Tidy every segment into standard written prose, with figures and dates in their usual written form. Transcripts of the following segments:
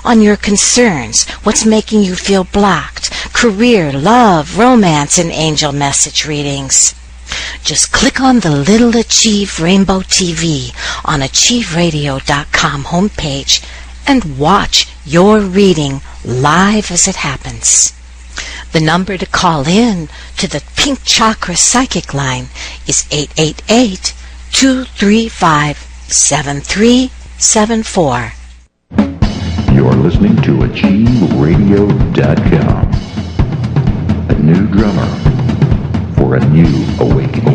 on your concerns, what's making you feel blocked, career, love, romance, and angel message readings. Just click on the little Achieve Rainbow TV on achieveradio.com homepage and watch your reading live as it happens. The number to call in to the Pink Chakra Psychic Line is 888-235-7374. You're listening to AchieveRadio.com. A new drummer for a new awakening.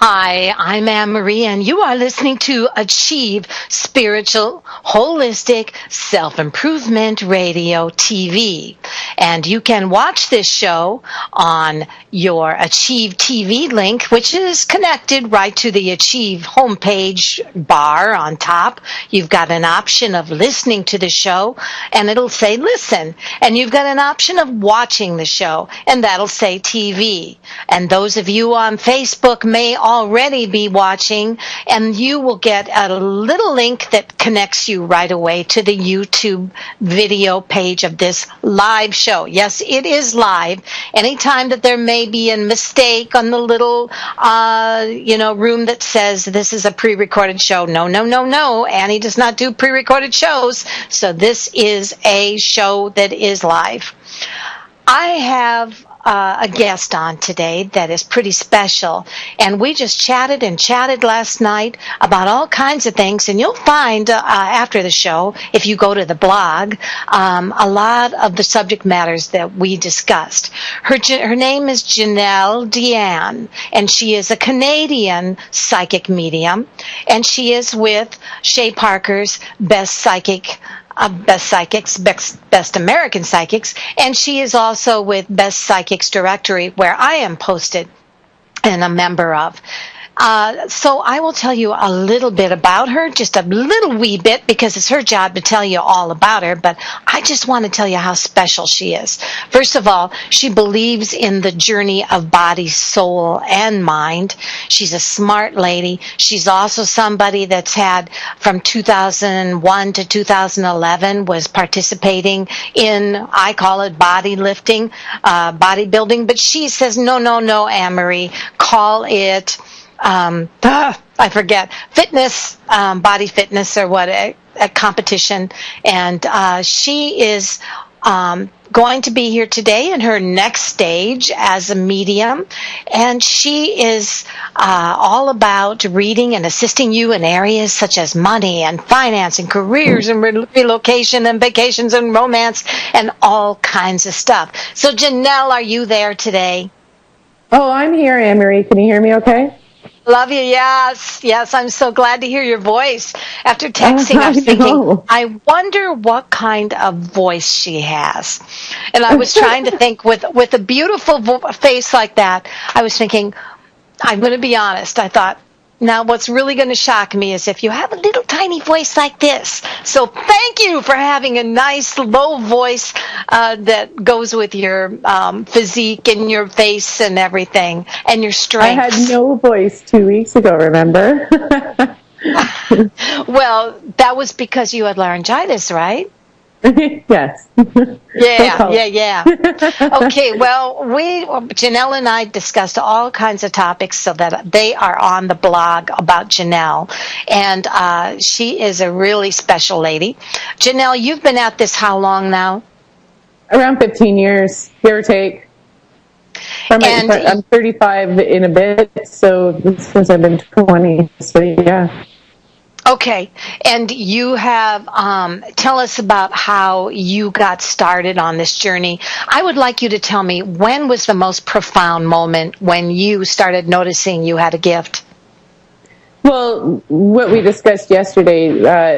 Hi, I'm Anne-Marie, and you are listening to Achieve Spiritual, Holistic, Self-Improvement Radio TV. And you can watch this show on your Achieve TV link, which is connected right to the Achieve homepage bar on top. You've got an option of listening to the show, and it'll say listen. And you've got an option of watching the show, and that'll say TV. And those of you on Facebook may already be watching, and you will get a little link that connects you right away to the YouTube video page of this live show. Yes, it is live. Anytime that there may be a mistake on the little, room that says this is a pre-recorded show. No. Annie does not do pre-recorded shows. So this is a show that is live. I have a guest on today that is pretty special, and we just chatted last night about all kinds of things, and you'll find after the show, if you go to the blog, a lot of the subject matters that we discussed. Her name is Jennelle Deanne, and she is a Canadian psychic medium, and she is with Shay Parker's Best American Psychics, and she is also with Best Psychics Directory, where I am posted and a member of. So I will tell you a little bit about her, just a little wee bit, because it's her job to tell you all about her, but I just want to tell you how special she is. First of all, she believes in the journey of body, soul, and mind. She's a smart lady. She's also somebody that's had, from 2001 to 2011, was participating in, I call it bodybuilding, but she says, no, Anne-Marie, call it I forget, fitness, body fitness or what, a competition. And she is going to be here today in her next stage as a medium. And she is all about reading and assisting you in areas such as money and finance and careers and relocation and vacations and romance and all kinds of stuff. So, Jennelle, are you there today? Oh, I'm here, Anne-Marie. Can you hear me okay? Love you, yes, I'm so glad to hear your voice. After texting, I was thinking, I wonder what kind of voice she has. And I was trying to think, with a beautiful face like that, I was thinking, I'm going to be honest, I thought, now what's really going to shock me is if you have a little tiny voice like this. So thank you for having a nice low voice that goes with your physique and your face and everything and your strength. I had no voice 2 weeks ago, remember? Well, that was because you had laryngitis, right? Yes. Yeah. Okay, well, Jennelle and I discussed all kinds of topics so that they are on the blog about Jennelle, and she is a really special lady. Jennelle, you've been at this how long now? Around 15 years, give or take. I'm 35 in a bit, so since I've been 20, so yeah. Okay, and you have, tell us about how you got started on this journey. I would like you to tell me, when was the most profound moment when you started noticing you had a gift? Well, what we discussed yesterday,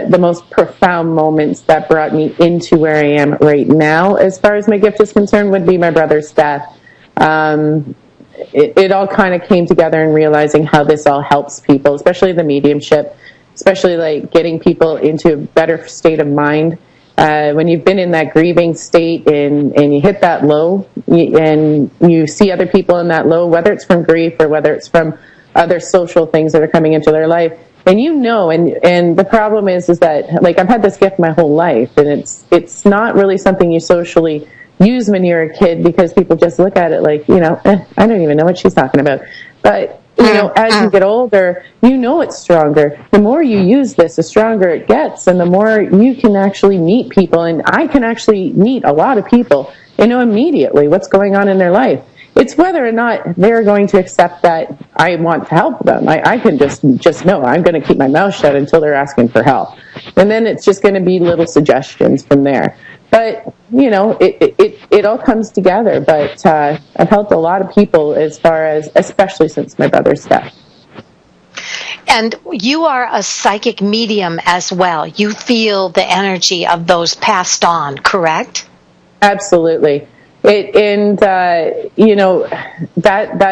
the most profound moments that brought me into where I am right now, as far as my gift is concerned, would be my brother's death. It all kind of came together in realizing how this all helps people, especially the mediumship, especially like getting people into a better state of mind. When you've been in that grieving state and you hit that low and you see other people in that low, whether it's from grief or whether it's from other social things that are coming into their life, and and the problem is that, like, I've had this gift my whole life, and it's not really something you socially use when you're a kid, because people just look at it like, I don't even know what she's talking about. But as you get older, it's stronger. The more you use this, the stronger it gets, and the more you can actually meet people. And I can actually meet a lot of people and know immediately what's going on in their life. It's whether or not they're going to accept that I want to help them. I can just know I'm going to keep my mouth shut until they're asking for help. And then it's just going to be little suggestions from there. But, it all comes together. But I've helped a lot of people, especially since my brother's death. And you are a psychic medium as well. You feel the energy of those passed on, correct? Absolutely. That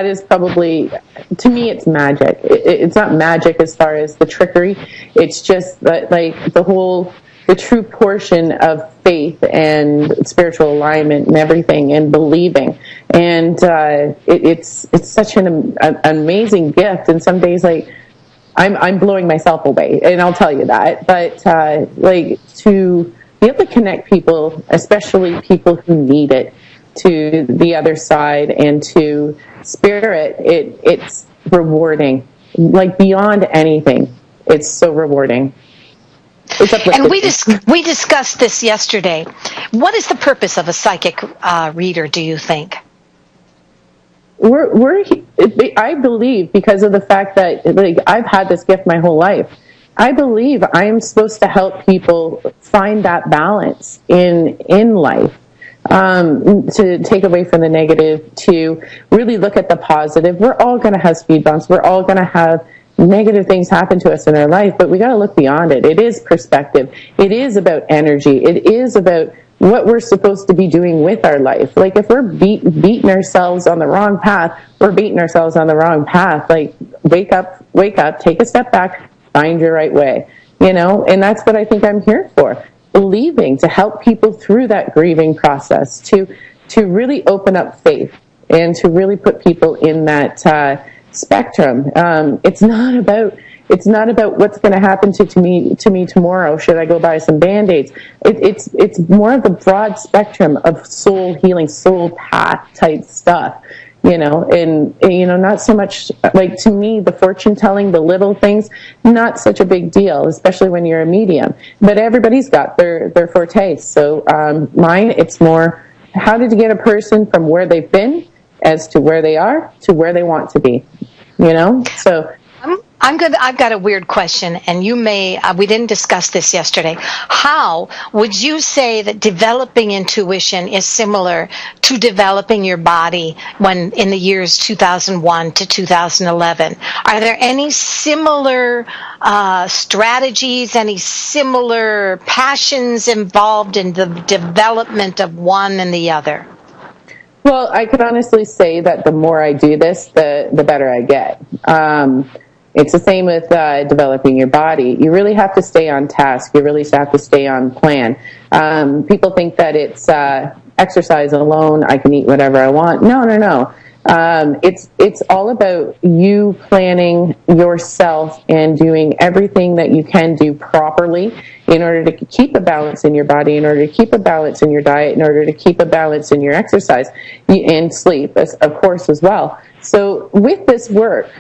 is probably, to me, it's magic. It's not magic as far as the trickery. It's just like the true portion of faith and spiritual alignment and everything, and believing. And it's such an amazing gift. And some days, like, I'm blowing myself away, and I'll tell you that. But to be able to connect people, especially people who need it, to the other side and to spirit, it's rewarding, like beyond anything. It's so rewarding. It's uplifting. And we discussed this yesterday. What is the purpose of a psychic reader, do you think? I believe, because of the fact that, like, I've had this gift my whole life, I believe I am supposed to help people find that balance in life. To take away from the negative, to really look at the positive. We're all going to have speed bumps. We're all going to have negative things happen to us in our life, but we got to look beyond it. It is perspective. It is about energy. It is about what we're supposed to be doing with our life. Like, if we're beating ourselves on the wrong path, we're beating ourselves on the wrong path. Like, wake up, take a step back, find your right way, and that's what I think I'm here for. Believing, to help people through that grieving process, to really open up faith, and to really put people in that spectrum. It's not about what's going to happen to me tomorrow. Should I go buy some Band-Aids? It's more of the broad spectrum of soul healing, soul path type stuff. Not so much, like, to me, the fortune telling, the little things, not such a big deal, especially when you're a medium. But everybody's got their forte. So mine, it's more, how did you get a person from where they've been as to where they are to where they want to be? So I've got a weird question, and you may, we didn't discuss this yesterday. How would you say that developing intuition is similar to developing your body when in the years 2001 to 2011? Are there any similar strategies, any similar passions involved in the development of one and the other? Well, I could honestly say that the more I do this, the better I get. It's the same with developing your body. You really have to stay on task. You really have to stay on plan. People think that it's exercise alone. I can eat whatever I want. No. It's all about you planning yourself and doing everything that you can do properly in order to keep a balance in your body, in order to keep a balance in your diet, in order to keep a balance in your exercise and sleep, of course, as well. So with this work,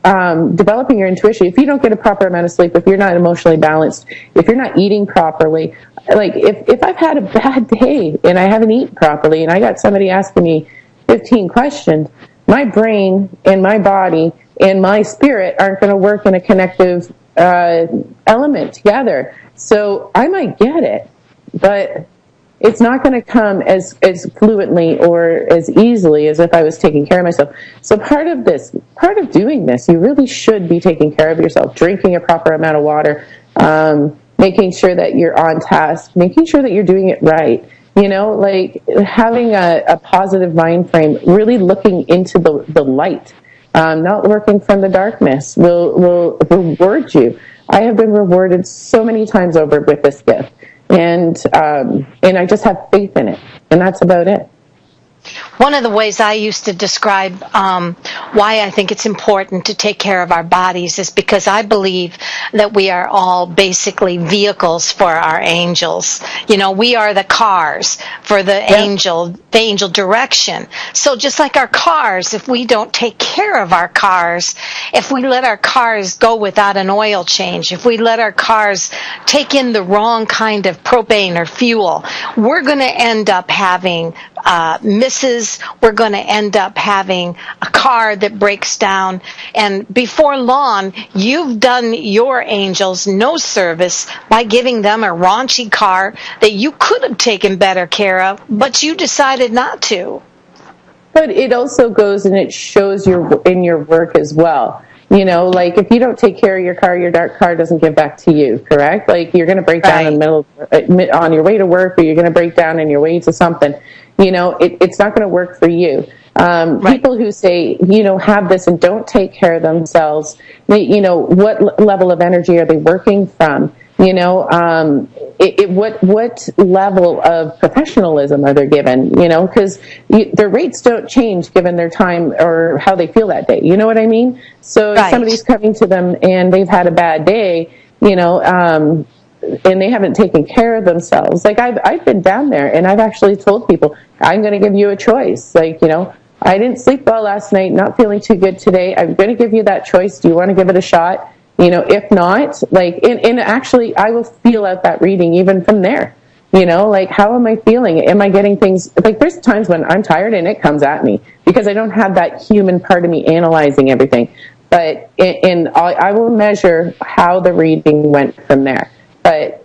developing your intuition, if you don't get a proper amount of sleep, if you're not emotionally balanced, if you're not eating properly, like if I've had a bad day and I haven't eaten properly and I got somebody asking me 15 questions, my brain and my body and my spirit aren't going to work in a connective element together. So I might get it, but it's not going to come as fluently or as easily as if I was taking care of myself. So part of doing this, you really should be taking care of yourself, drinking a proper amount of water, making sure that you're on task, making sure that you're doing it right. Like having a positive mind frame, really looking into the light, not working from the darkness will reward you. I have been rewarded so many times over with this gift. And I just have faith in it, and that's about it. One of the ways I used to describe why I think it's important to take care of our bodies is because I believe that we are all basically vehicles for our angels. We are the cars for the angel direction. So just like our cars, if we don't take care of our cars, if we let our cars go without an oil change, if we let our cars take in the wrong kind of propane or fuel, we're going to end up having misses. We're going to end up having a car that breaks down, and before long you've done your angels no service by giving them a raunchy car that you could have taken better care of, but you decided not to. But it also goes and it shows in your work as well. Like if you don't take care of your car doesn't give back to you, correct? Like you're going to break down in the middle on your way to work, or you're going to break down on your way to something. It's not going to work for you. People who say, have this and don't take care of themselves, what level of energy are they working from? What level of professionalism are they given? Because their rates don't change given their time or how they feel that day. You know what I mean? So if somebody's coming to them and they've had a bad day, and they haven't taken care of themselves. Like I've been down there and I've actually told people, I'm going to give you a choice. Like, I didn't sleep well last night, not feeling too good today. I'm going to give you that choice. Do you want to give it a shot? If not, and actually I will feel out that reading even from there. Like how am I feeling? Am I getting things, like there's times when I'm tired and it comes at me because I don't have that human part of me analyzing everything. But I will measure how the reading went from there. But,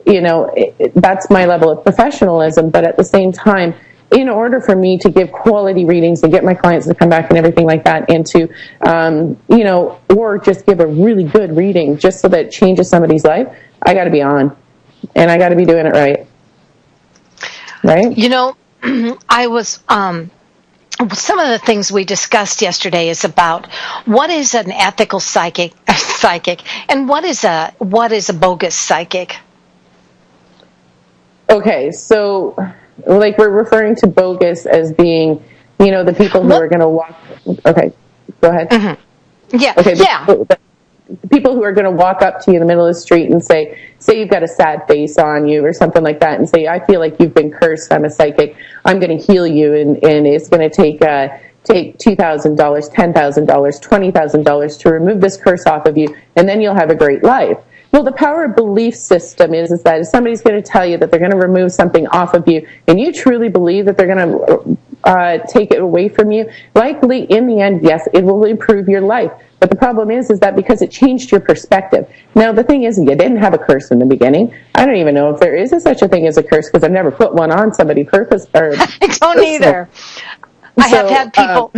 that's my level of professionalism. But at the same time, in order for me to give quality readings and get my clients to come back and everything like that, and to, or just give a really good reading just so that it changes somebody's life, I got to be on. And I got to be doing it right. Right? I was... some of the things we discussed yesterday is about what is an ethical psychic, and what is a bogus psychic. Okay, so like we're referring to bogus as being, the people who are going to walk. Okay, go ahead. Mm-hmm. Yeah. Okay. The people who are going to walk up to you in the middle of the street and say you've got a sad face on you or something like that, and say, I feel like you've been cursed. I'm a psychic. I'm going to heal you, and it's going to take $2,000, $10,000, $20,000 to remove this curse off of you, and then you'll have a great life. Well, the power of belief system is that if somebody's going to tell you that they're going to remove something off of you, and you truly believe that they're going to take it away from you, likely in the end, yes, it will improve your life. But the problem is that because it changed your perspective. Now, the thing is, you didn't have a curse in the beginning. I don't even know if there is such a thing as a curse because I've never put one on somebody purpose. Or I don't either. I have had people.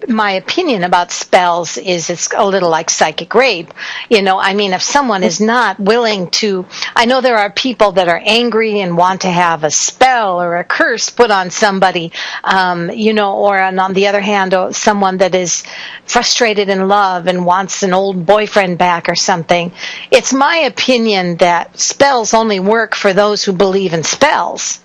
My opinion about spells is it's a little like psychic rape. If someone is not willing to, I know there are people that are angry and want to have a spell or a curse put on somebody, or on the other hand, someone that is frustrated in love and wants an old boyfriend back or something. It's my opinion that spells only work for those who believe in spells,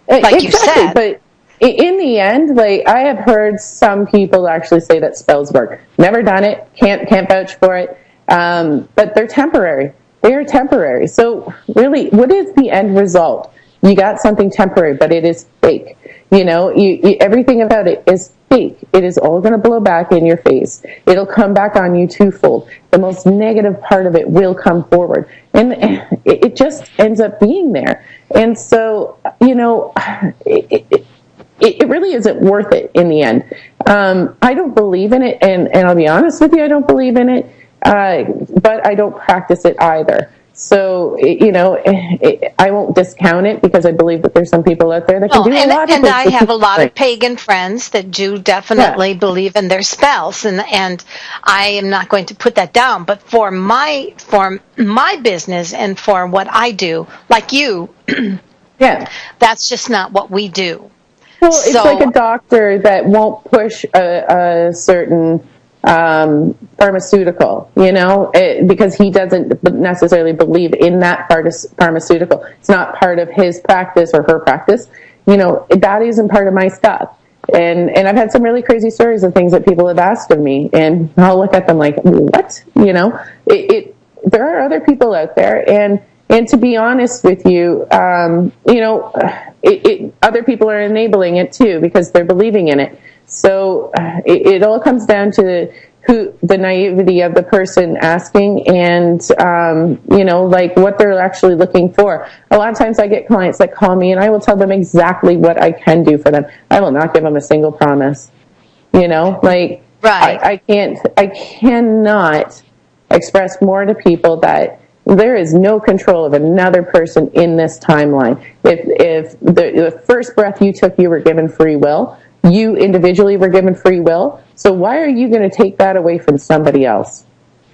like exactly, you said. But in the end, like, I have heard some people actually say that spells work. Never done it, can't vouch for it, but they're temporary. They are temporary. So really, what is the end result? You got something temporary, but it is fake. You know, everything about it is fake. It is all going to blow back in your face. It'll come back on you twofold. The most negative part of it will come forward. And it just ends up being there. And so, you know, it really isn't worth it in the end. I don't believe in it, and I'll be honest with you, I don't believe in it, but I don't practice it either. So, you know, I won't discount it because I believe that there's some people out there that can do a lot of things. And I have a lot of pagan friends that do definitely believe in their spells, and I am not going to put that down. But for my business and for what I do, like you, that's just not what we do. Well, it's like a doctor that won't push a certain pharmaceutical, you know, because he doesn't necessarily believe in that part of pharmaceutical. It's not part of his practice or her practice. You know, that isn't part of my stuff. And I've had some really crazy stories of things that people have asked of me, and I'll look at them like, what? You know, there are other people out there, and to be honest with you, you know, other people are enabling it too because they're believing in it. So it all comes down to the naivety of the person asking and, you know, like what they're actually looking for. A lot of times I get clients that call me and I will tell them exactly what I can do for them. I will not give them a single promise, you know, like I cannot express more to people that there is no control of another person in this timeline. If the first breath you took, you were given free will. You individually were given free will. So why are you going to take that away from somebody else?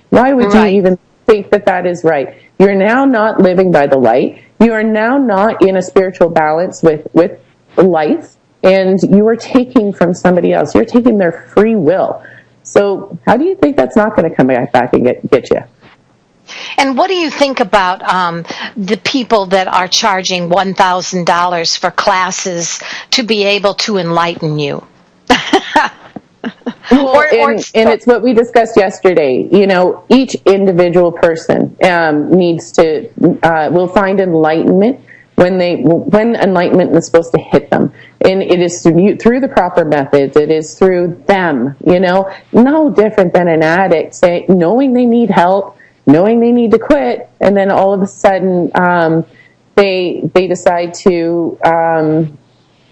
Why would you even think that that is right? You're now not living by the light. You are now not in a spiritual balance with life, and you are taking from somebody else. You're taking their free will. So how do you think that's not going to come back and get you? And what do you think about the people that are charging $1,000 for classes to be able to enlighten you? Well, and it's what we discussed yesterday. You know, each individual person needs to will find enlightenment when enlightenment is supposed to hit them, and it is through the proper methods. It is through them. You know, no different than an addict knowing they need help, knowing they need to quit, and then all of a sudden they decide to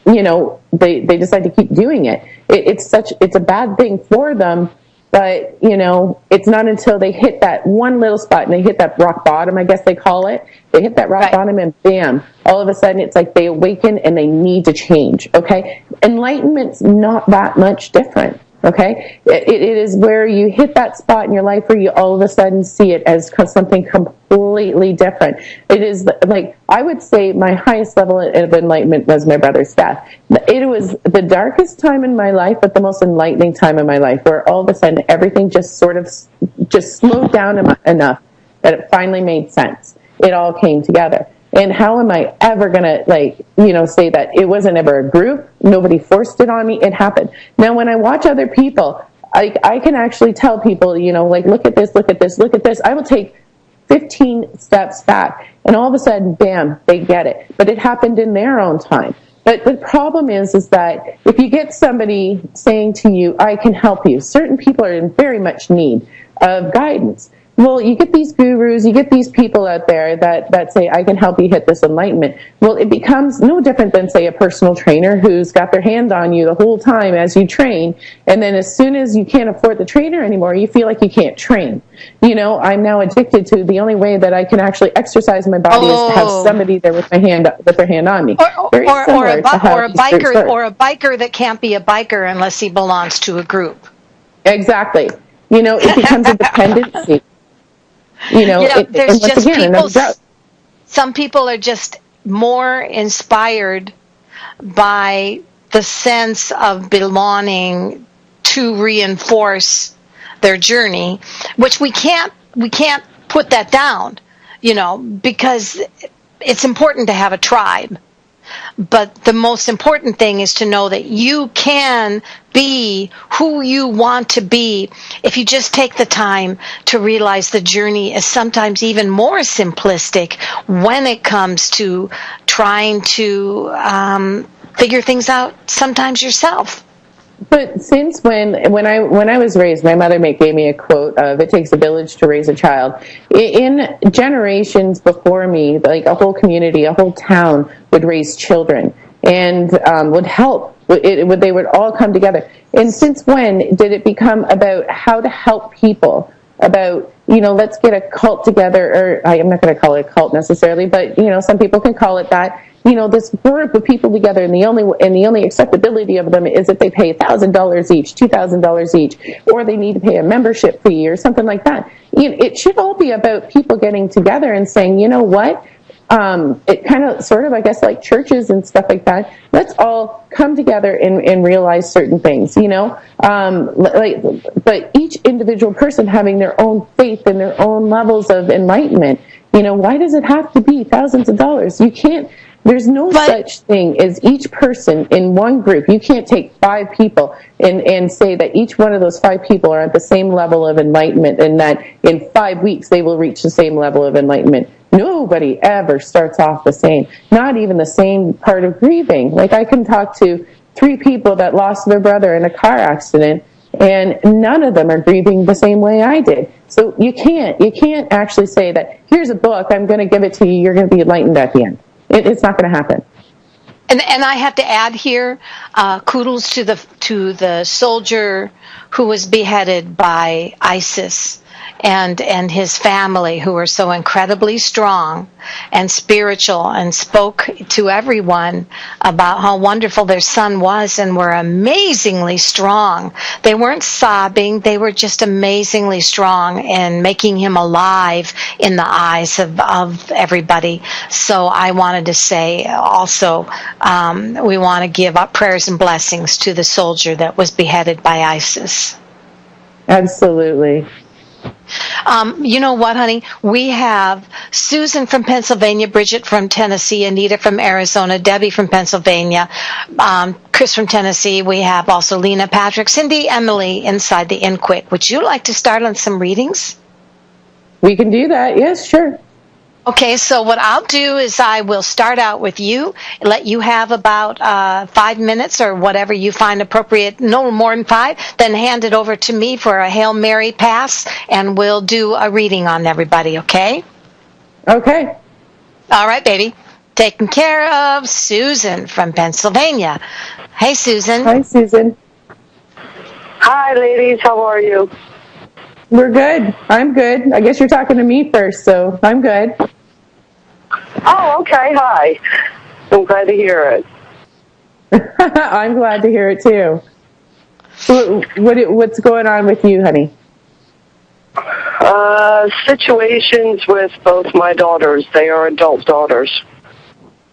you know, they decide to keep doing it. It's a bad thing for them, but you know, it's not until they hit that one little spot and they hit that rock bottom, I guess they call it. They hit that rock bottom and bam, all of a sudden it's like they awaken and they need to change. Okay, enlightenment's not that much different. Okay, it is where you hit that spot in your life where you all of a sudden see it as something completely different. It is like, I would say my highest level of enlightenment was my brother's death. It was the darkest time in my life, but the most enlightening time in my life, where all of a sudden everything just sort of just slowed down enough that it finally made sense. It all came together. And how am I ever going to, say that it wasn't ever a group? Nobody forced it on me. It happened. Now, when I watch other people, I can actually tell people, look at this, look at this, look at this. I will take 15 steps back, and all of a sudden, bam, they get it. But it happened in their own time. But the problem is that if you get somebody saying to you, I can help you, certain people are in very much need of guidance. Well, you get these gurus, you get these people out there that say, I can help you hit this enlightenment. Well, it becomes no different than, say, a personal trainer who's got their hand on you the whole time as you train. And then as soon as you can't afford the trainer anymore, you feel like you can't train. I'm now addicted to the only way that I can actually exercise my body is to have somebody there with their hand on me. Or a biker that can't be a biker unless he belongs to a group. Exactly. It becomes a dependency. Some people are just more inspired by the sense of belonging to reinforce their journey, which we can't put that down, because it's important to have a tribe. But the most important thing is to know that you can be who you want to be if you just take the time to realize the journey is sometimes even more simplistic when it comes to trying to figure things out sometimes yourself. But since when I was raised, my mother gave me a quote of, "It takes a village to raise a child." In generations before me, like a whole community, a whole town would raise children and would help. They would all come together. And since when did it become about how to help people? About, let's get a cult together, or I'm not going to call it a cult necessarily, but some people can call it that. This group of people together, and the only acceptability of them is if they pay $1,000 each, $2,000 each, or they need to pay a membership fee or something like that. It should all be about people getting together and saying, you know what? It kind of, sort of, I guess, like churches and stuff like that. Let's all come together and realize certain things, but each individual person having their own faith and their own levels of enlightenment. Why does it have to be thousands of dollars? You can't. There's no such thing as each person in one group. You can't take 5 people and say that each one of those 5 people are at the same level of enlightenment and that in 5 weeks they will reach the same level of enlightenment. Nobody ever starts off the same. Not even the same part of grieving. Like, I can talk to 3 people that lost their brother in a car accident, and none of them are grieving the same way I did. So you can't actually say that, here's a book, I'm going to give it to you, you're going to be enlightened at the end. It's not going to happen. And I have to add here, kudos to the soldier who was beheaded by ISIS and his family, who were so incredibly strong and spiritual and spoke to everyone about how wonderful their son was and were amazingly strong. They weren't sobbing, they were just amazingly strong and making him alive in the eyes of everybody. So I wanted to say also, we want to give up prayers and blessings to the soldier that was beheaded by ISIS. Absolutely. You know what, honey? We have Susan from Pennsylvania, Bridget from Tennessee, Anita from Arizona, Debbie from Pennsylvania, Chris from Tennessee. We have also Lena, Patrick, Cindy, Emily inside the Inquick. Would you like to start on some readings? We can do that. Yes, sure. Okay, so what I'll do is I will start out with you, let you have about 5 minutes or whatever you find appropriate, no more than 5, then hand it over to me for a Hail Mary pass, and we'll do a reading on everybody, okay? Okay. All right, baby. Taking care of Susan from Pennsylvania. Hey, Susan. Hi, Susan. Hi, ladies. How are you? We're good. I'm good. I guess you're talking to me first, so I'm good. Oh, okay. Hi. I'm glad to hear it. I'm glad to hear it, too. So what's going on with you, honey? Situations with both my daughters. They are adult daughters.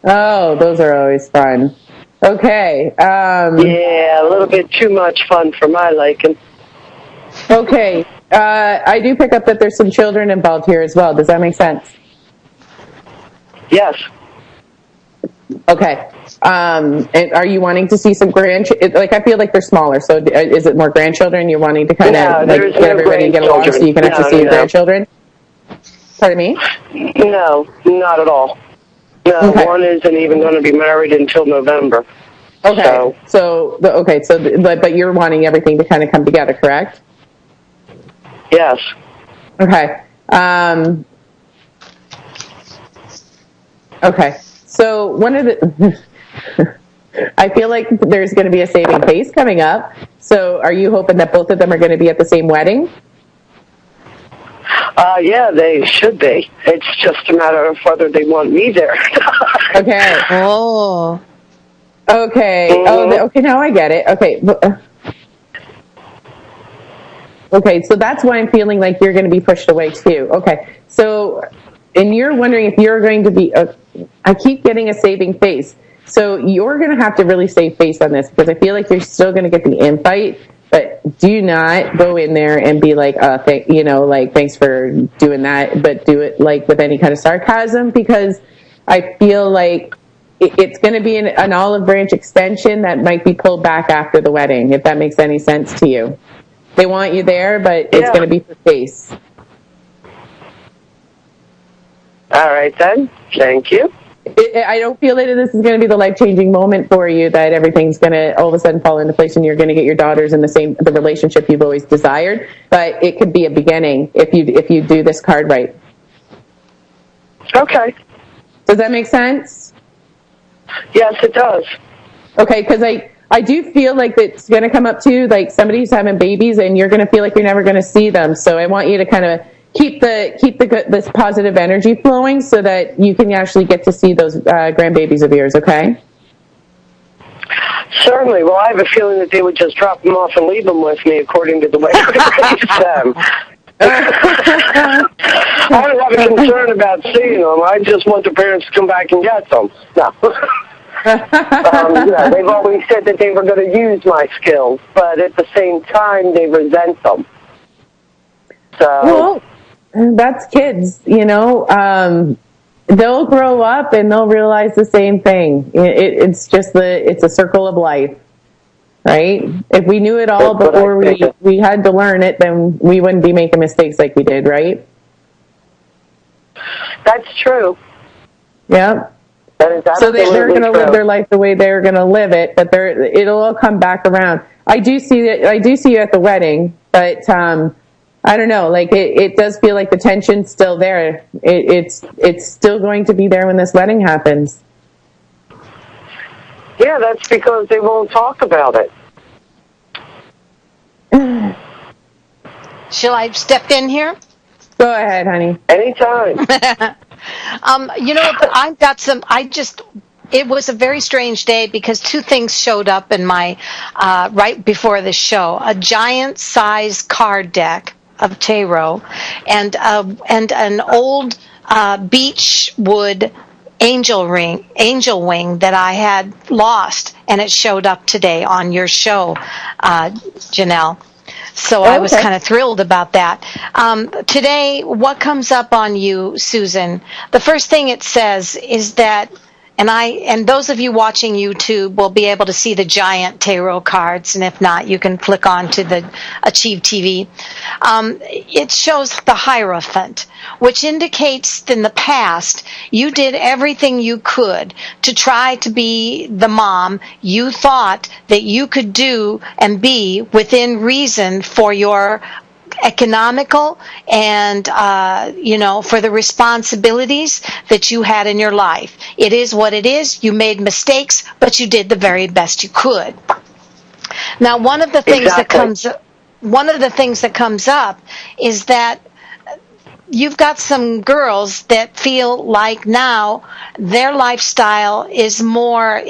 Oh, those are always fun. Okay. Yeah, a little bit too much fun for my liking. Okay. I do pick up that there's some children involved here as well. Does that make sense? Yes. Okay. And are you wanting to see some grandchildren? Like, I feel like they're smaller, so is it more grandchildren? You're wanting to kind of get everybody to get along so you can actually see your grandchildren? Pardon me? No, not at all. No, okay. One isn't even going to be married until November. Okay. But you're wanting everything to kind of come together, correct? Yes. Okay. Okay. So one of the, I feel like there's going to be a saving face coming up. So are you hoping that both of them are going to be at the same wedding? Yeah, they should be. It's just a matter of whether they want me there. Okay. Oh. Okay. Mm-hmm. Oh, okay. Now I get it. Okay. Okay, so that's why I'm feeling like you're going to be pushed away too. Okay, so, and you're wondering if you're going to be, I keep getting a saving face. So you're going to have to really save face on this because I feel like you're still going to get the invite, but do not go in there and be like, thanks for doing that, but do it like with any kind of sarcasm because I feel like it's going to be an olive branch extension that might be pulled back after the wedding, if that makes any sense to you. They want you there, but it's going to be for space. All right, then. Thank you. I don't feel that this is going to be the life-changing moment for you, that everything's going to all of a sudden fall into place and you're going to get your daughters in the relationship you've always desired. But it could be a beginning if you do this card right. Okay. Does that make sense? Yes, it does. Okay, because I do feel like it's going to come up to like somebody's having babies and you're going to feel like you're never going to see them. So I want you to kind of keep this positive energy flowing so that you can actually get to see those grandbabies of yours, okay? Certainly. Well, I have a feeling that they would just drop them off and leave them with me, according to the way I raised them. I don't have a concern about seeing them. I just want the parents to come back and get them. No. They've always said that they were going to use my skills, but at the same time, they resent them. So... Well, that's kids, they'll grow up and they'll realize the same thing. It's just it's a circle of life, right? If we knew it all before we had to learn it, then we wouldn't be making mistakes like we did, right? That's true. Yeah. That is so they're going to true. live their life the way they're going to live it, but it'll all come back around. I do see you at the wedding, but I don't know, like it does feel like the tension's still there. It's still going to be there when this wedding happens. Yeah, that's because they won't talk about it. Shall I step in here? Go ahead, honey. Anytime. It was a very strange day because two things showed up in my, right before the show. A giant size card deck of tarot and an old beech wood angel wing that I had lost, and it showed up today on your show, Jennelle. So I was kind of thrilled about that. Today, what comes up on you, Susan? The first thing it says is that, and those of you watching YouTube will be able to see the giant tarot cards, and if not, you can click on to the Achieve TV. It shows the Hierophant, which indicates that in the past you did everything you could to try to be the mom you thought that you could do and be within reason for your economical and for the responsibilities that you had in your life. It is what it is. You made mistakes, but you did the very best you could. Now, one of the things that comes up is that you've got some girls that feel like now their lifestyle is more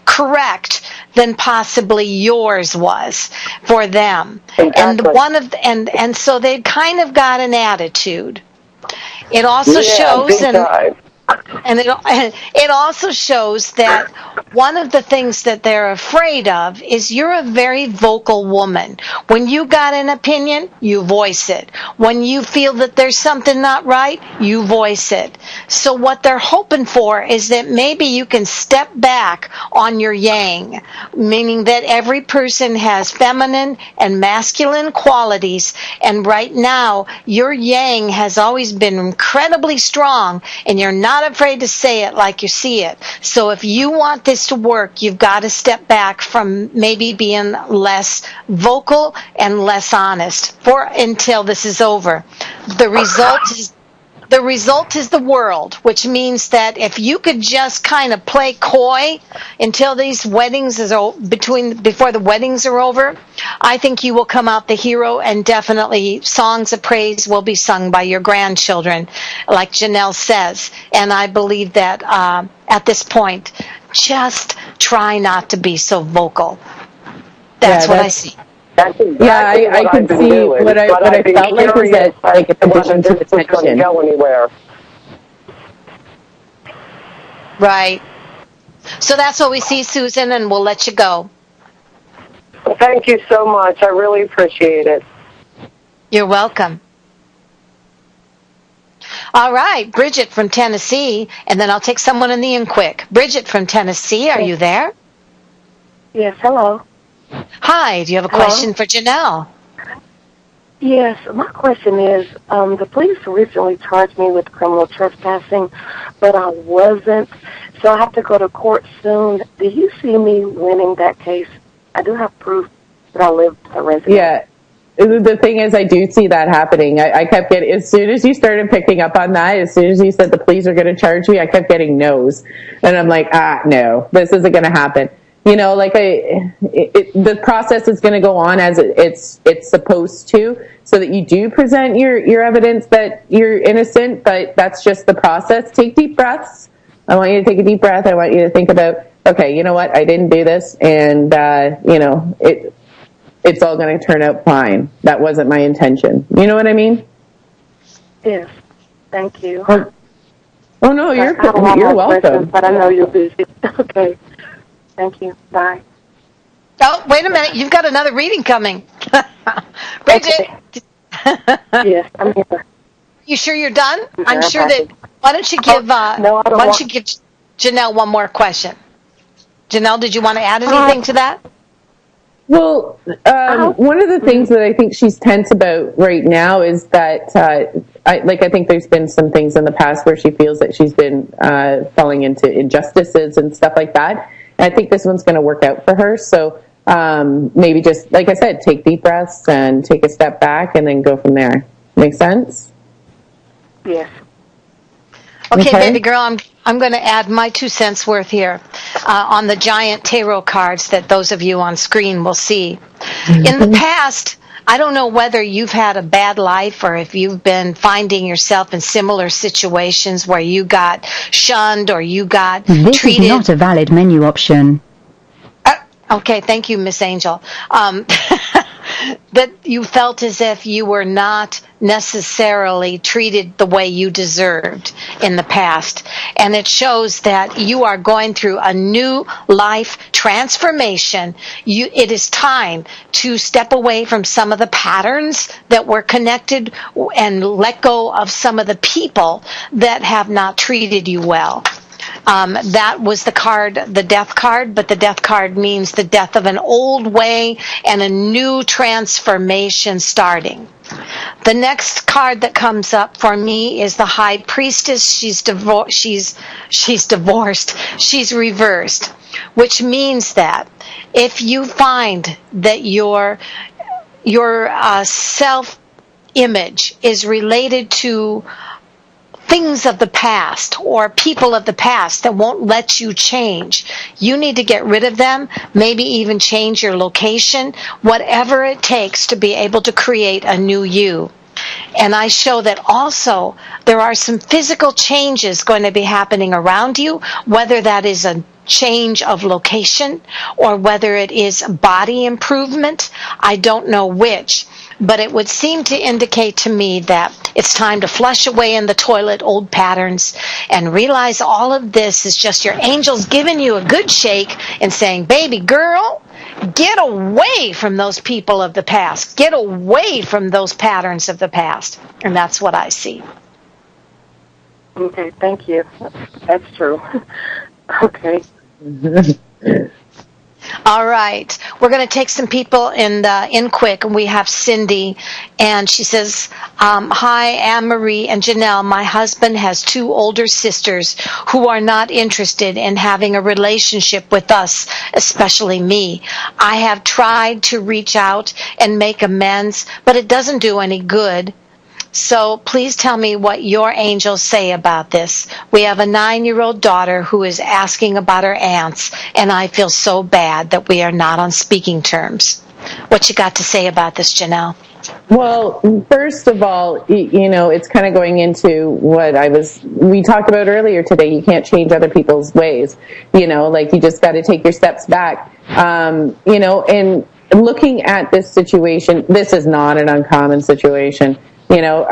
correct than possibly yours was for them. Exactly. And so they kind of got an attitude. It also shows it also shows that one of the things that they're afraid of is you're a very vocal woman. When you got an opinion, you voice it. When you feel that there's something not right, you voice it. So what they're hoping for is that maybe you can step back on your yang, meaning that every person has feminine and masculine qualities, and right now your yang has always been incredibly strong, and you're not afraid to say it like you see it. So if you want this to work, you've got to step back from maybe being less vocal and less honest until this is over. The result is the world, which means that if you could just kind of play coy until these weddings before the weddings are over, I think you will come out the hero, and definitely songs of praise will be sung by your grandchildren, like Jennelle says. And I believe that at this point, just try not to be so vocal. That's what I see. That's exactly I could see doing. What I felt like was that like a addition to the tension. Go anywhere. Right. So that's what we see, Susan, and we'll let you go. Thank you so much. I really appreciate it. You're welcome. All right, Bridget from Tennessee, and then I'll take someone in the end quick. Bridget from Tennessee, are you there? Yes, hello. Hi, do you have a question for Jennelle? Yes, my question is, the police recently charged me with criminal trespassing, but I wasn't, so I have to go to court soon. Do you see me winning that case? I do have proof that I live a resident. Yeah. The thing is, I do see that happening. I kept getting, as soon as you started picking up on that, as soon as you said the police are going to charge me, I kept getting no's. And I'm like, no, this isn't going to happen. You know, like the process is going to go on as it's supposed to, so that you do present your evidence that you're innocent, but that's just the process. Take deep breaths. I want you to take a deep breath. I want you to think about, okay, you know what? I didn't do this, and, you know, it's all going to turn out fine. That wasn't my intention. You know what I mean? Yes. Thank you. Oh no, you're welcome. But I know you're busy. Okay. Thank you. Bye. Oh, wait a minute. You've got another reading coming. Bridget. Yes, I'm here. You sure you're done? I'm sure that. Why don't you give? Why don't you give Jennelle one more question? Jennelle, did you want to add anything to that? Well, one of the things that I think she's tense about right now is that, I think there's been some things in the past where she feels that she's been falling into injustices and stuff like that. And I think this one's going to work out for her. So maybe just, like I said, take deep breaths and take a step back and then go from there. Make sense? Yes. Okay, baby girl, I'm going to add my 2 cents worth here on the giant tarot cards that those of you on screen will see. In the past, I don't know whether you've had a bad life or if you've been finding yourself in similar situations where you got shunned or you got treated. This is not a valid menu option. Okay, thank you, Miss Angel. That you felt as if you were not necessarily treated the way you deserved in the past. And it shows that you are going through a new life transformation. It is time to step away from some of the patterns that were connected and let go of some of the people that have not treated you well. That was the card, the death card, but the death card means the death of an old way and a new transformation starting. The next card that comes up for me is the High Priestess. She's divorced. She's reversed, which means that if you find that your self-image is related to things of the past or people of the past that won't let you change, you need to get rid of them, maybe even change your location, whatever it takes to be able to create a new you. And I show that also there are some physical changes going to be happening around you, whether that is a change of location or whether it is body improvement. I don't know which. But it would seem to indicate to me that it's time to flush away in the toilet old patterns and realize all of this is just your angels giving you a good shake and saying, baby girl, get away from those people of the past. Get away from those patterns of the past. And that's what I see. Okay, thank you. That's true. Okay. All right. We're going to take some people in quick, and we have Cindy, and she says, hi, Anne-Marie and Jennelle. My husband has 2 older sisters who are not interested in having a relationship with us, especially me. I have tried to reach out and make amends, but it doesn't do any good. So please tell me what your angels say about this. We have a 9-year-old daughter who is asking about her aunts, and I feel so bad that we are not on speaking terms. What you got to say about this, Jennelle? Well, first of all, you know, it's kind of going into what we talked about earlier today. You can't change other people's ways. You know, like you just got to take your steps back. You know, and looking at this situation, this is not an uncommon situation. You know,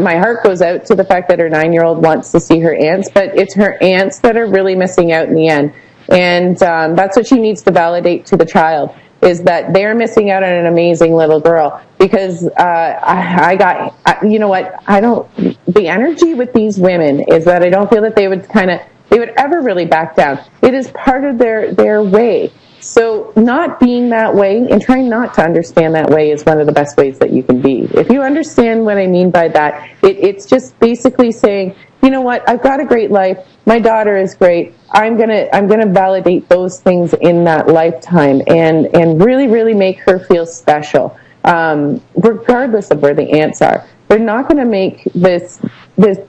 my heart goes out to the fact that her 9-year-old wants to see her aunts, but it's her aunts that are really missing out in the end. And that's what she needs to validate to the child. is that they're missing out on an amazing little girl because you know what, the energy with these women is that I don't feel that they would ever really back down. It is part of their way. So not being that way and trying not to understand that way is one of the best ways that you can be. If you understand what I mean by that, it's just basically saying, you know what, I've got a great life. My daughter is great. I'm gonna validate those things in that lifetime and really, really make her feel special, regardless of where the ants are. They're not going to make this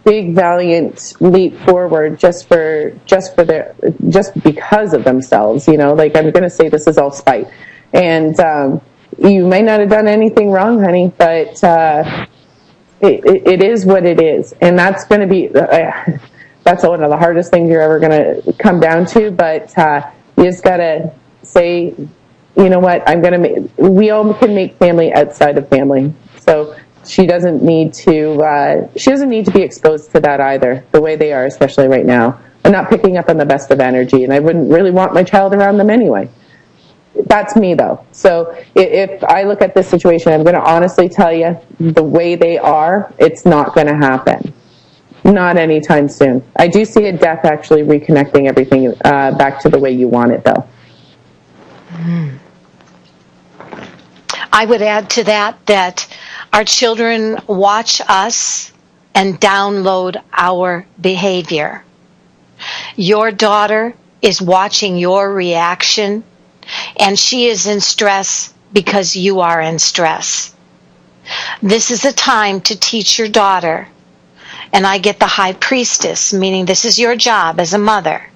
big valiant leap forward just because of themselves. You know, like I'm going to say this is all spite, and you may not have done anything wrong, honey, but it is what it is, and that's going to be that's one of the hardest things you're ever going to come down to. But you just got to say, you know what, we all can make family outside of family, so. She doesn't need to be exposed to that either, the way they are, especially right now. I'm not picking up on the best of energy, and I wouldn't really want my child around them anyway. That's me, though. So if I look at this situation, I'm going to honestly tell you, the way they are, it's not going to happen. Not anytime soon. I do see a death actually reconnecting everything back to the way you want it, though. I would add to that our children watch us and download our behavior. Your daughter is watching your reaction, and she is in stress because you are in stress. This is a time to teach your daughter, and I get the high priestess, meaning this is your job as a mother,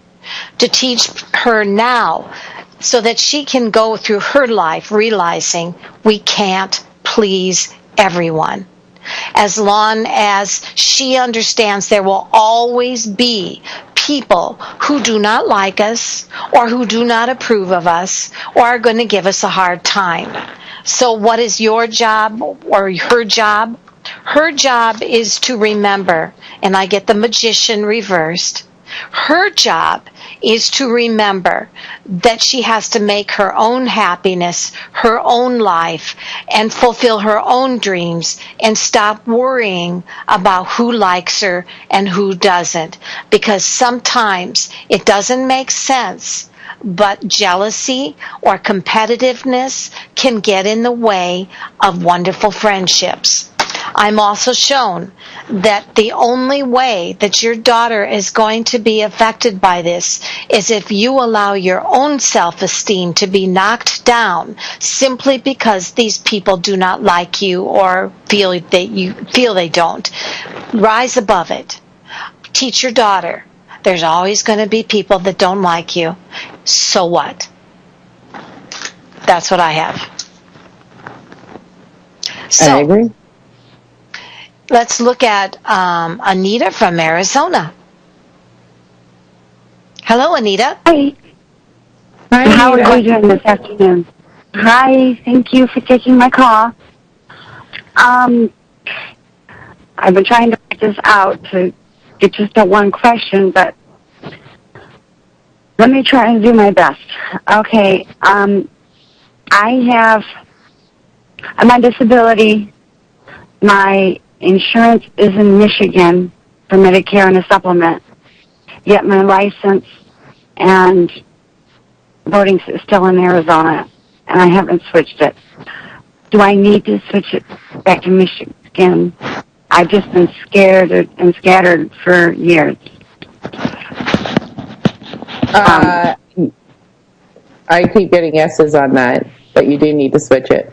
to teach her now so that she can go through her life realizing we can't please everyone. As long as she understands there will always be people who do not like us or who do not approve of us or are going to give us a hard time. So what is your job or her job? Her job is to remember, and I get the magician reversed. Her job is to remember that she has to make her own happiness, her own life, and fulfill her own dreams and stop worrying about who likes her and who doesn't. Because sometimes it doesn't make sense, but jealousy or competitiveness can get in the way of wonderful friendships. I'm also shown that the only way that your daughter is going to be affected by this is if you allow your own self-esteem to be knocked down simply because these people do not like you or feel they don't. Rise above it. Teach your daughter, there's always going to be people that don't like you. So what? That's what I have. So, I agree. Let's look at Anita from Arizona. Hello, Anita. Hi. Hi, How Anita. are you doing this afternoon? Hi. Thank you for taking my call. I've been trying to work this out to get just that one question, but let me try and do my best. Okay. I'm on disability. My insurance is in Michigan for Medicare and a supplement, yet my license and voting is still in Arizona, and I haven't switched it. Do I need to switch it back to Michigan? I've just been scared and scattered for years. I keep getting yeses on that, but you do need to switch it.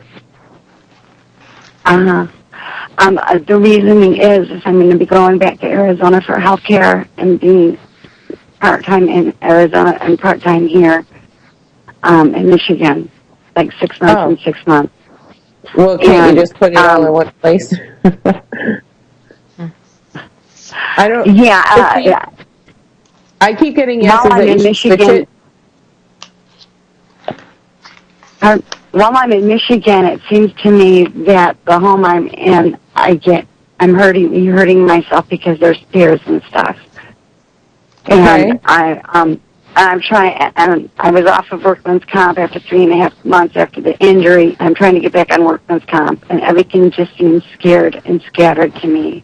The reasoning is I'm going to be going back to Arizona for health care and being part-time in Arizona and part-time here in Michigan, like 6 months and 6 months. Well, can't you just put it all in one place? I don't. Yeah. I keep getting yeses While I'm that you in should Michigan, switch it. While I'm in Michigan, it seems to me that the home I'm in, I'm hurting myself because there's stairs and stuff. Okay. And I'm trying, and I was off of workman's comp after 3.5 months after the injury. I'm trying to get back on workman's comp, and everything just seems scared and scattered to me.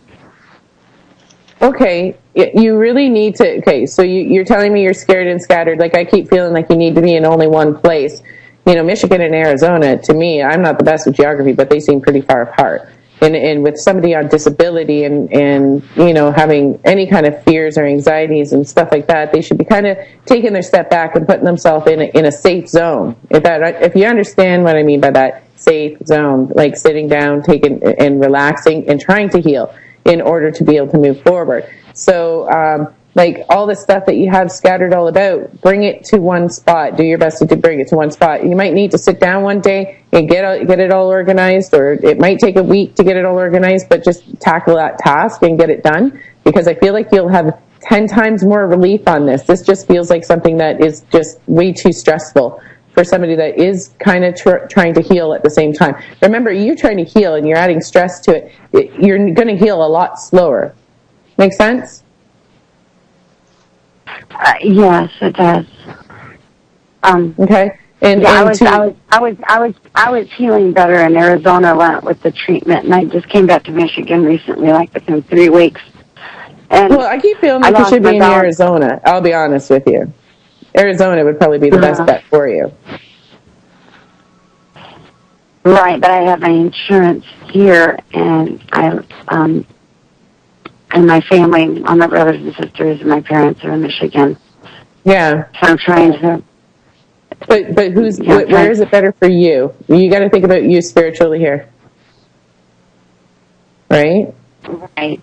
Okay, you really need to, okay, so you're telling me you're scared and scattered. Like, I keep feeling like you need to be in only one place. You know, Michigan and Arizona, to me, I'm not the best with geography, but they seem pretty far apart. And with somebody on disability and, you know, having any kind of fears or anxieties and stuff like that, they should be kind of taking their step back and putting themselves in a safe zone. If you understand what I mean by that, safe zone, like sitting down, taking and relaxing and trying to heal in order to be able to move forward. So, like all the stuff that you have scattered all about, bring it to one spot. Do your best to bring it to one spot. You might need to sit down one day and get it all organized, or it might take a week to get it all organized, but just tackle that task and get it done, because I feel like you'll have 10 times more relief on this. This just feels like something that is just way too stressful for somebody that is kind of trying to heal at the same time. Remember, you're trying to heal and you're adding stress to it. You're going to heal a lot slower. Make sense? Yes, it does. Okay. And yeah, I was healing better in Arizona with the treatment, and I just came back to Michigan recently, like within 3 weeks. And well, I keep feeling like you should be in Arizona. I'll be honest with you. Arizona would probably be the best bet for you. Right, but I have my insurance here, and and my family, all my brothers and sisters and my parents are in Michigan. Yeah. So I'm trying to. But where is it better for you? You got to think about you spiritually here, right? Right.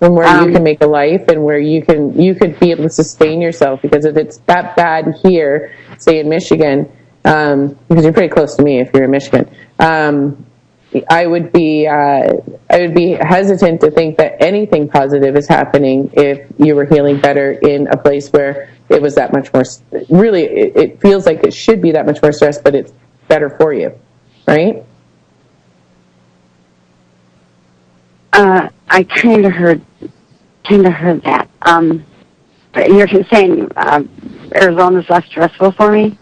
And where you can make a life, and where you could be able to sustain yourself. Because if it's that bad here, say in Michigan, because you're pretty close to me if you're in Michigan, I would be hesitant to think that anything positive is happening if you were healing better in a place where it was that much more. Really, it feels like it should be that much more stress, but it's better for you, right? I kind of heard that. But you're saying Arizona's less stressful for me?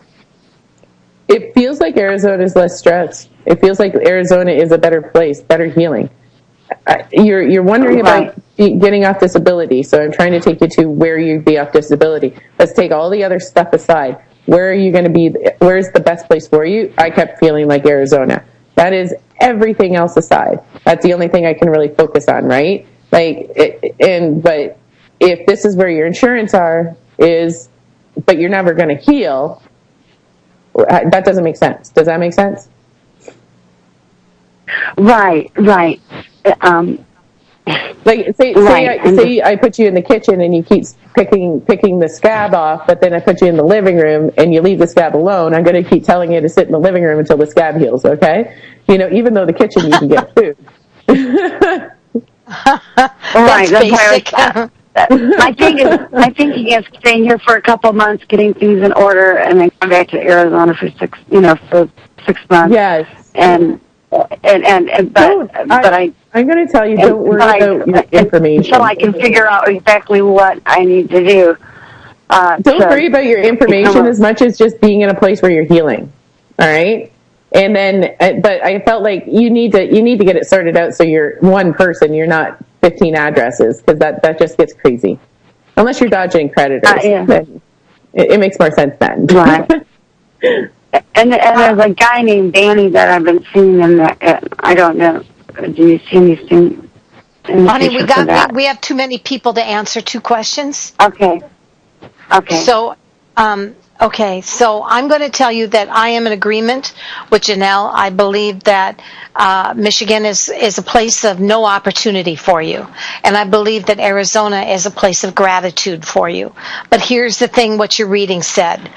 It feels like Arizona is less stress. It feels like Arizona is a better place, better healing. You're wondering about getting off disability, so I'm trying to take you to where you'd be off disability. Let's take all the other stuff aside. Where are you going to be? Where's the best place for you? I kept feeling like Arizona. That is everything else aside. That's the only thing I can really focus on, right? But if this is where your insurance but you're never going to heal, that doesn't make sense. Does that make sense? Right. Like say I put you in the kitchen and you keep picking the scab off, but then I put you in the living room and you leave the scab alone. I'm going to keep telling you to sit in the living room until the scab heals. Okay, even though the kitchen you can get food. Right. That's basic. My thinking is staying here for a couple months, getting things in order, and then come back to Arizona for 6 months. Yes. I'm going to tell you, don't worry about your information. Until I can figure out exactly what I need to do. Don't worry about your information as much as just being in a place where you're healing. All right? And then, but I felt like you need to get it sorted out so you're one person, you're not 15 addresses, because that just gets crazy. Unless you're dodging creditors. Then it makes more sense then. Right. And there's a guy named Danny that I've been seeing in the, I don't know, do you see anything? Honey, we have too many people to answer 2 questions. Okay. So, so I'm going to tell you that I am in agreement with Jennelle. I believe that Michigan is a place of no opportunity for you. And I believe that Arizona is a place of gratitude for you. But here's the thing, what your reading said.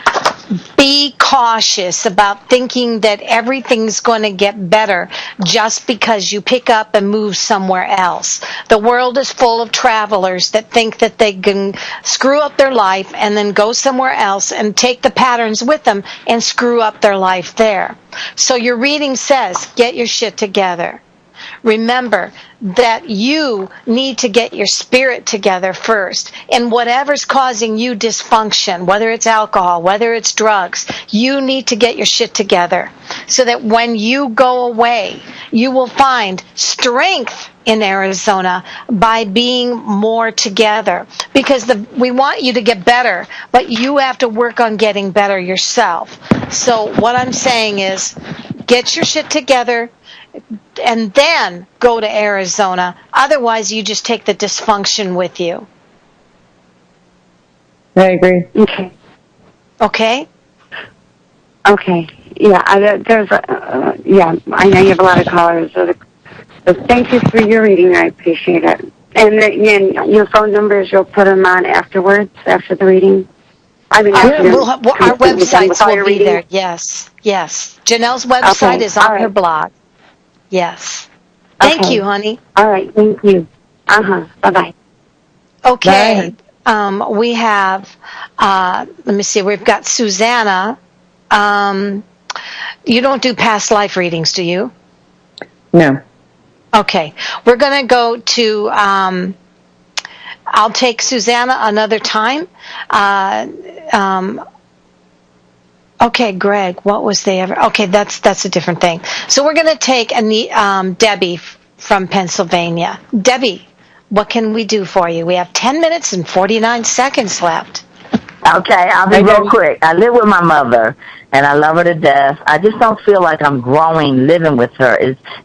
Be cautious about thinking that everything's going to get better just because you pick up and move somewhere else. The world is full of travelers that think that they can screw up their life and then go somewhere else and take the patterns with them and screw up their life there. So your reading says, get your shit together. remember that you need to get your spirit together first. And whatever's causing you dysfunction, whether it's alcohol, whether it's drugs, you need to get your shit together so that when you go away, you will find strength in Arizona by being more together, because we want you to get better, but you have to work on getting better yourself. So what I'm saying is, get your shit together and then go to Arizona. Otherwise, you just take the dysfunction with you. I agree. Okay. Okay? Okay. Yeah, I know you have a lot of callers. So thank you for your reading. I appreciate it. And your phone numbers, you'll put them on afterwards, after the reading? I mean, our websites will be there. Yes. Jennelle's website is on her blog. Yes. Thank you, honey. All right. Thank you. Bye-bye. Okay. Bye. We have, let me see, we've got Susanna. You don't do past life readings, do you? No. Okay. We're going to go to, I'll take Susanna another time. Okay, Greg, what was they ever? Okay, that's a different thing. So we're going to take Debbie from Pennsylvania. Debbie, what can we do for you? We have 10 minutes and 49 seconds left. Okay, I'll be real quick. I live with my mother, and I love her to death. I just don't feel like I'm growing living with her.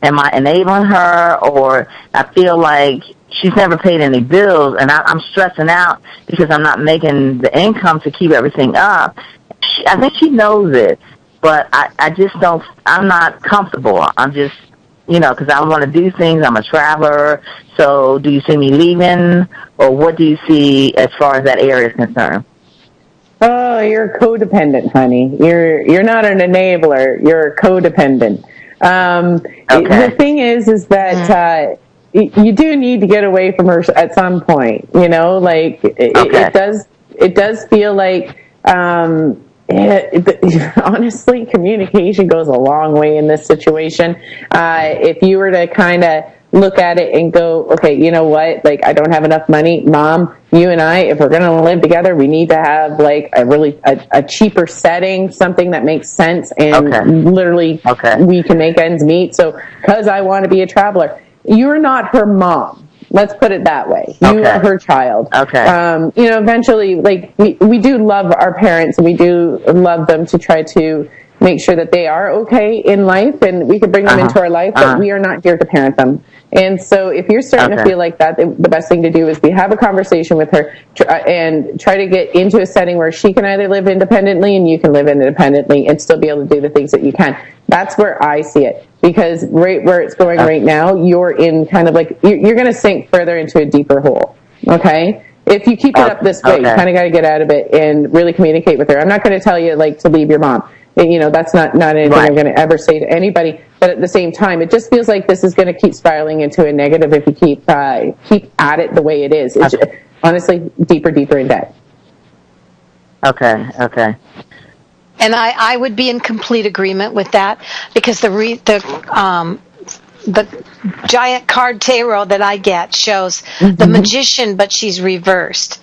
Am I enabling her, or I feel like she's never paid any bills, and I'm stressing out because I'm not making the income to keep everything up. I think she knows it, but I just don't, I'm not comfortable. I'm just, because I want to do things. I'm a traveler. So do you see me leaving, or what do you see as far as that area is concerned? Oh, you're codependent, honey. You're not an enabler. You're codependent. The thing is that you do need to get away from her at some point. It does feel like honestly, communication goes a long way in this situation. If you were to kind of look at it and go, okay, you know what? Like, I don't have enough money. Mom, you and I, if we're going to live together, we need to have like a cheaper setting, something that makes sense, and literally we can make ends meet. So, because I want to be a traveler, you're not her mom. Let's put it that way. You are her child. Eventually, like, we do love our parents, and we do love them to try to make sure that they are okay in life, and we can bring them into our life, but we are not here to parent them. And so if you're starting to feel like that, the best thing to do is have a conversation with her and try to get into a setting where she can either live independently and you can live independently and still be able to do the things that you can. That's where I see it, because right where it's going right now, you're in kind of like, you're going to sink further into a deeper hole. Okay? If you keep it up this way, you kind of got to get out of it and really communicate with her. I'm not going to tell you like to leave your mom. That's not anything I'm going to ever say to anybody. But at the same time, it just feels like this is going to keep spiraling into a negative if you keep at it the way it is. It's honestly deeper in debt. Okay. And I would be in complete agreement with that, because the giant card tarot that I get shows the magician, but she's reversed.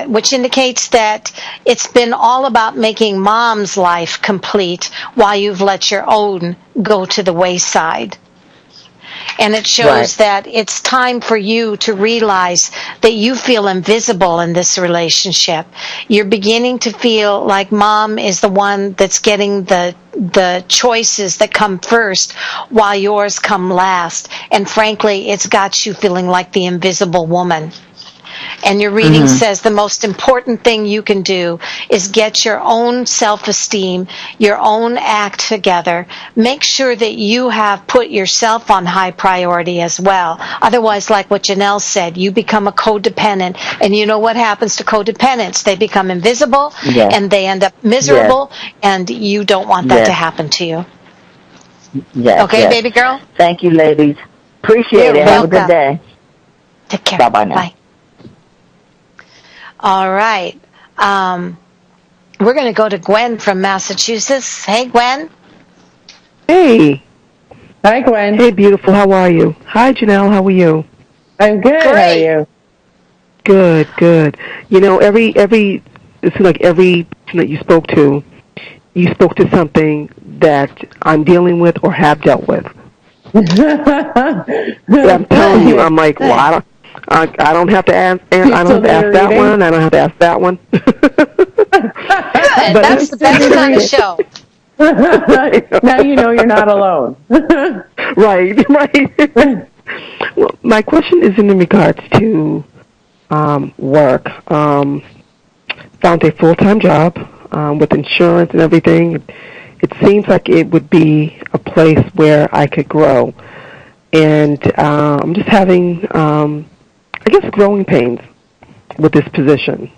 Which indicates that it's been all about making mom's life complete while you've let your own go to the wayside. And it shows that it's time for you to realize that you feel invisible in this relationship. You're beginning to feel like mom is the one that's getting the choices that come first while yours come last. And frankly, it's got you feeling like the invisible woman. And your reading says the most important thing you can do is get your own self-esteem, your own act together. Make sure that you have put yourself on high priority as well. Otherwise, like what Jennelle said, you become a codependent. And you know what happens to codependents? They become invisible and they end up miserable, and you don't want that to happen to you. Okay, baby girl? Thank you, ladies. Appreciate it. Have a good day. Take care. Bye-bye now. Bye. All right. We're going to go to Gwen from Massachusetts. Hey, Gwen. Hey. Hi, Gwen. Hey, beautiful. How are you? Hi, Jennelle. How are you? I'm good. Great. How are you? Good, good. You know, it seems like every person that you spoke to something that I'm dealing with or have dealt with. I'm telling you, I'm like, well, I don't have to ask. I don't have to ask that one. I don't have to ask that one. Good. That's the best kind of show. Now you know you're not alone. Right. Well, my question is in regards to work. Found a full-time job with insurance and everything. It seems like it would be a place where I could grow. And I'm just having, I guess, growing pains with this position.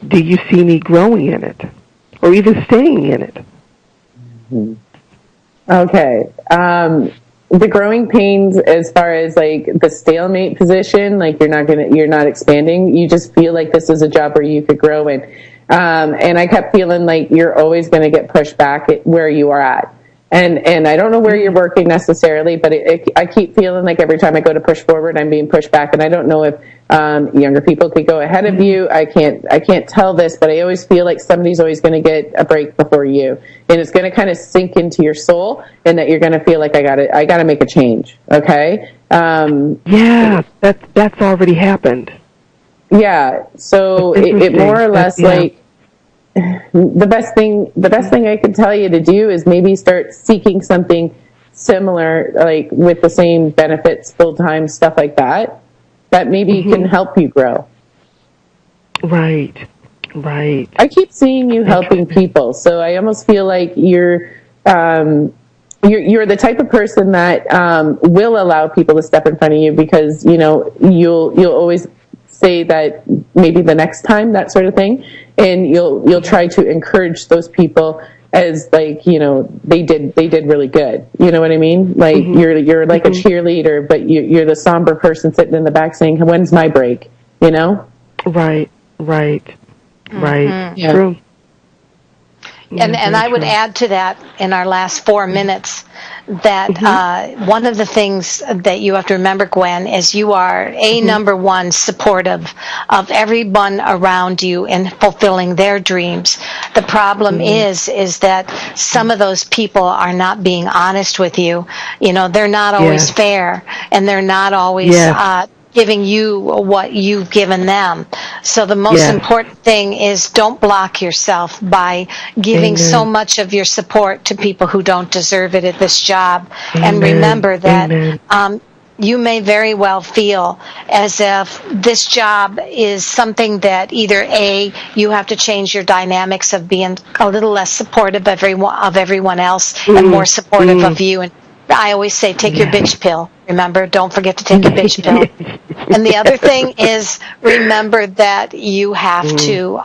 Do you see me growing in it or even staying in it? Okay. The growing pains as far as like the stalemate position, like you're not expanding. You just feel like this is a job where you could grow in. And I kept feeling like you're always going to get pushed back at where you are at. And I don't know where you're working necessarily, but I keep feeling like every time I go to push forward, I'm being pushed back. And I don't know if younger people could go ahead of you. I can't tell this, but I always feel like somebody's always going to get a break before you, and it's going to kind of sink into your soul, and that you're going to feel like I got to make a change. Okay. Yeah, that's already happened. Yeah. So it more or less like. The best thing I could tell you to do is maybe start seeking something similar, like with the same benefits, full-time, stuff like that maybe can help you grow. Right. I keep seeing you helping people, so I almost feel like you're the type of person that will allow people to step in front of you, because you'll always say that maybe the next time, that sort of thing, and you'll try to encourage those people as like they did really good. You know what I mean? Like you're like a cheerleader, but you're the somber person sitting in the back saying, "When's my break?" Right. Yeah. True. And I would add to that in our last 4 minutes that one of the things that you have to remember, Gwen, is you are number one, supportive of everyone around you in fulfilling their dreams. The problem is that some of those people are not being honest with you. They're not always fair, and they're not always giving you what you've given them. So the most important thing is don't block yourself by giving so much of your support to people who don't deserve it at this job. And remember that you may very well feel as if this job is something that either A, you have to change your dynamics of being a little less supportive of everyone else and more supportive of you. And I always say, take your bitch pill. Remember, don't forget to take your bitch pill. And the other thing is, remember that you have to,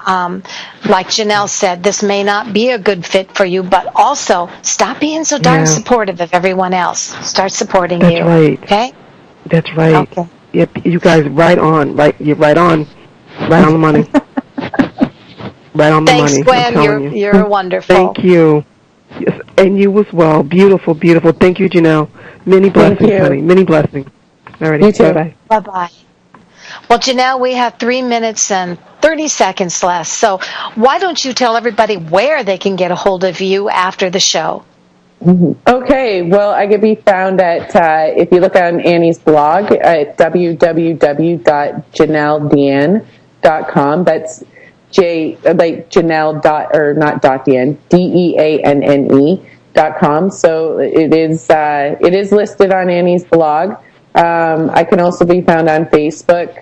like Jennelle said, this may not be a good fit for you, but also stop being so darn supportive of everyone else. Start supporting you. That's right. Okay? That's right. Okay. Yep, you guys you're right on the money. Right on the Thanks, money. Gwen. You're wonderful. Thank you. Yes, and you as well. Beautiful. Thank you, Jennelle. Many blessings, honey. Many blessings. All right. You too. Bye-bye. Bye-bye. Well, Jennelle, we have 3 minutes and 30 seconds left. So why don't you tell everybody where they can get a hold of you after the show? Okay. Well, I can be found at, if you look on Annie's blog, at www.jennelledeanne.com. That's like Jennelle DEANNE.com. So it is listed on Annie's blog. I can also be found on Facebook,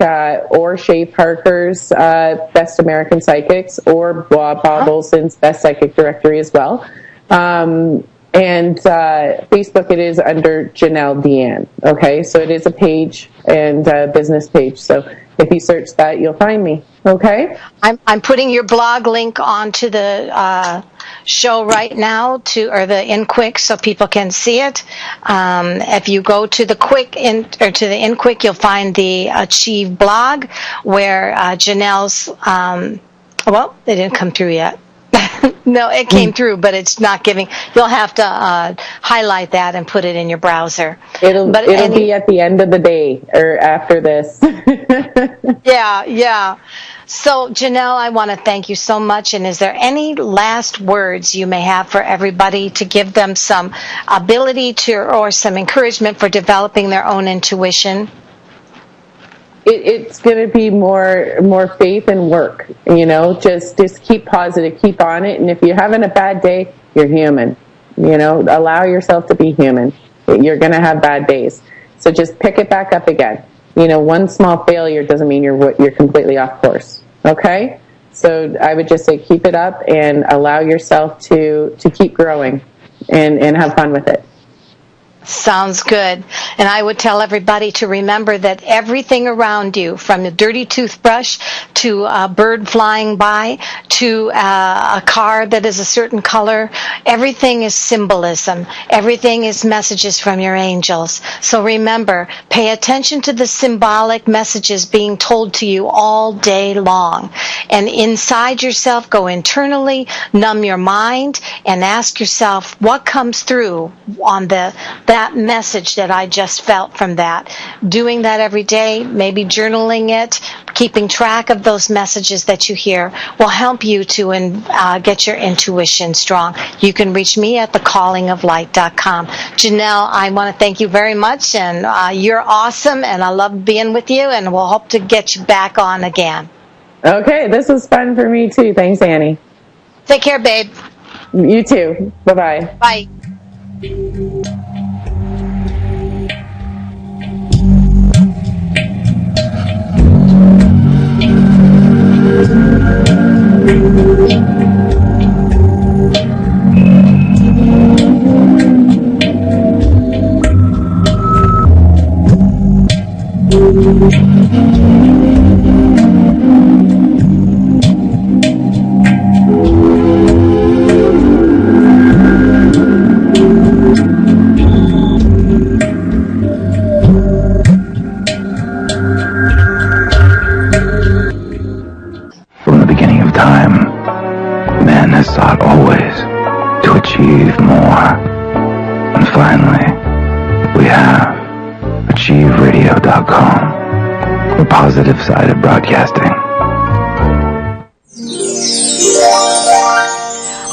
or Shay Parker's Best American Psychics, or Bob Olson's Best Psychic Directory as well. And Facebook, it is under Jennelle Deanne. Okay, so it is a page and a business page. So if you search that, you'll find me. Okay. I'm putting your blog link onto the show right now or the InQuick so people can see it. If you go to the InQuick, you'll find the Achieve blog where Jennelle's. Well, they didn't come through yet. No, it came through, but it's not giving. You'll have to highlight that and put it in your browser. It'll be at the end of the day or after this. Yeah. So, Jennelle, I want to thank you so much. And is there any last words you may have for everybody to give them some ability to or some encouragement for developing their own intuition? It's going to be more faith and work, just keep positive, keep on it. And if you're having a bad day, you're human, allow yourself to be human. You're going to have bad days. So just pick it back up again. One small failure doesn't mean you're completely off course. Okay. So I would just say, keep it up and allow yourself to keep growing and have fun with it. Sounds good. And I would tell everybody to remember that everything around you, from a dirty toothbrush to a bird flying by to a car that is a certain color, everything is symbolism. Everything is messages from your angels. So remember, pay attention to the symbolic messages being told to you all day long. And inside yourself, go internally, numb your mind, and ask yourself what comes through on that message that I just felt from that. Doing that every day, maybe journaling it, keeping track of those messages that you hear will help you to get your intuition strong. You can reach me at thecallingoflight.com. Jennelle, I want to thank you very much, and you're awesome, and I love being with you, and we'll hope to get you back on again. Okay, this was fun for me too. Thanks, Annie. Take care, babe. You too. Bye-bye. Bye. From the beginning of time, man has sought always to achieve more. And finally, we have AchieveRadio.com, the positive side of broadcasting.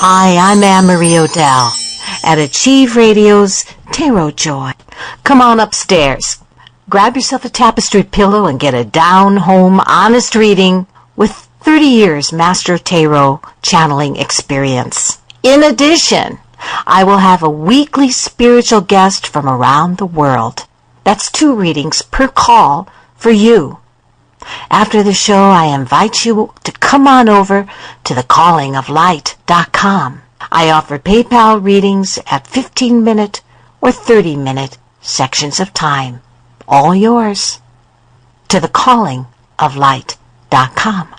Hi, I'm Anne-Marie Odell at Achieve Radio's Tarot Joy. Come on upstairs. Grab yourself a tapestry pillow and get a down-home, honest reading with 30 years Master Tarot channeling experience. In addition, I will have a weekly spiritual guest from around the world. That's 2 readings per call for you. After the show, I invite you to come on over to thecallingoflight.com. I offer PayPal readings at 15-minute or 30-minute sections of time. All yours. To thecallingoflight.com.